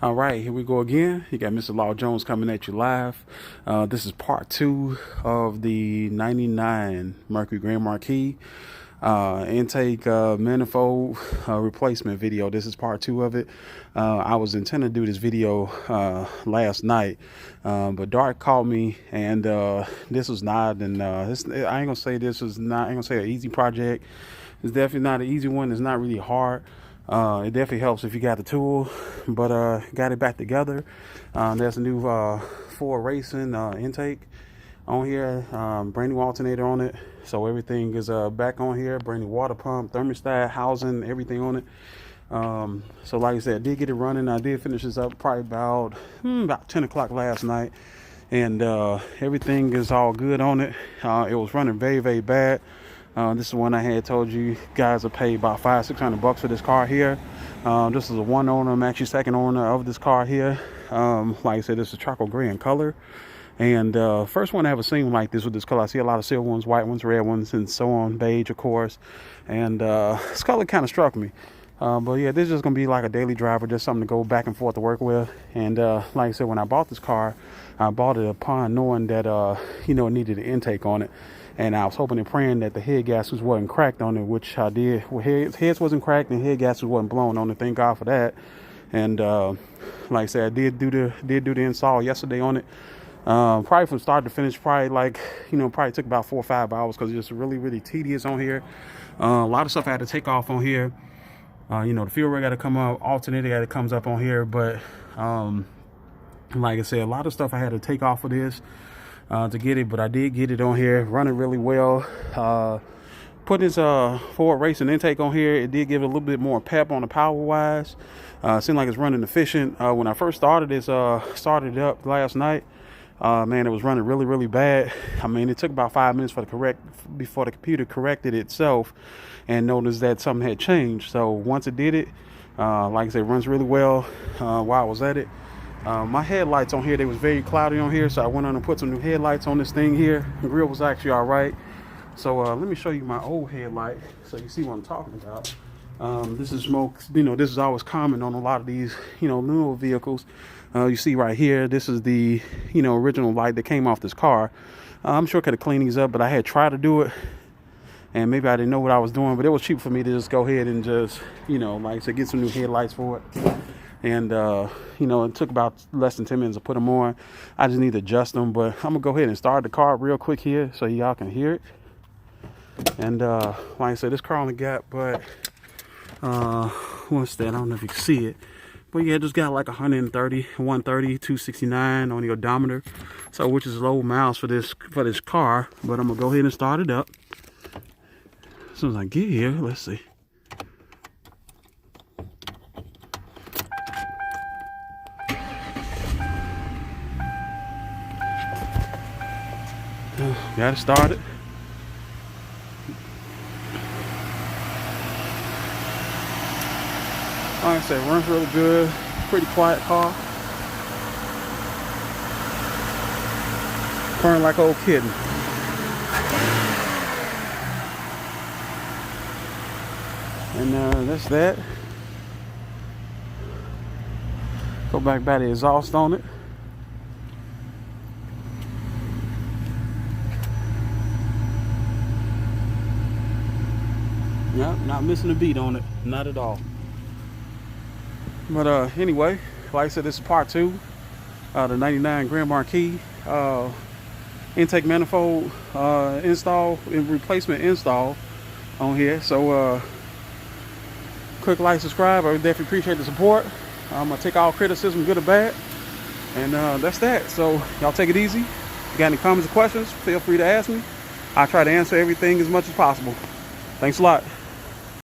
All right, here we go again. You got Mr. Law Jones coming at you live. This is part 2 of the 99 Mercury Grand Marquis intake manifold replacement video. This is part 2 of it. I was intending to do this video last night, but Dark called me, and this was not, and I ain't gonna say this was not, I ain't gonna say an easy project. It's definitely not an easy one. It's not really hard. It definitely helps if you got the tool, but got it back together. There's a new Ford Racing intake on here, brand new alternator on it, so everything is back on here, brand new water pump, thermostat, housing, everything on it. So like I said, I did get it running. I did finish this up probably about 10 o'clock last night, and everything is all good on it. It was running very, very bad. This is one I had told you guys to pay about $500-600 for this car here. This is a one owner. I'm actually second owner of this car here. Like I said, this is charcoal gray in color, and first one I ever seen like this with this color. I see a lot of silver ones, white ones, red ones, and so on, beige of course, and this color kind of struck me. But yeah, this is just gonna be like a daily driver, just something to go back and forth to work with. And like I said, when I bought this car, I bought it upon knowing that it needed an intake on it. And I was hoping and praying that the head gaskets wasn't cracked on it, which I did. Well, heads wasn't cracked and head gaskets wasn't blown on it. Thank God for that. And like I said, I did do the install yesterday on it. Probably from start to finish, probably took about 4 or 5 hours because it's just really, really tedious on here. A lot of stuff I had to take off on here. The fuel rate got to come up, alternator got to comes up on here, but like I said, a lot of stuff I had to take off of this to get it, but I did get it on here, running really well. Putting this Ford Racing intake on here, it did give it a little bit more pep on the power wise. Seemed like it's running efficient. When I first started this, started it up last night, man, it was running really, really bad. I mean, it took about 5 minutes before the computer corrected itself and noticed that something had changed. So once it did it, like I said, it runs really well. While I was at it, my headlights on here, they was very cloudy on here, so I went on and put some new headlights on this thing here. The grill was actually all right. So let me show you my old headlight so you see what I'm talking about. This is smoke, this is always common on a lot of these, newer vehicles. You see right here, this is the, original light that came off this car. I'm sure I could have cleaned these up, but I had tried to do it, and maybe I didn't know what I was doing, but it was cheap for me to just go ahead and just, like I said, get some new headlights for it. And, it took about less than 10 minutes to put them on. I just need to adjust them, but I'm gonna go ahead and start the car real quick here so y'all can hear it. And, like I said, this car only got, but, what's that? I don't know if you can see it, but yeah, it just got like 130, 269 on the odometer. So, which is low miles for this car, but I'm gonna go ahead and start it up. As soon as I get here, let's see. Got it started. Like I said, runs really good. Pretty quiet car. Purring like old kitten. And that's that. Go back by the exhaust on it. Yep, not missing a beat on it, not at all. But anyway, like I said, this is part 2, the 99 Grand Marquis intake manifold install and replacement install on here. So click like, subscribe. I definitely appreciate the support. I'm gonna take all criticism, good or bad, and that's that. So y'all take it easy. If you got any comments or questions, feel free to ask me. I try to answer everything as much as possible. Thanks a lot.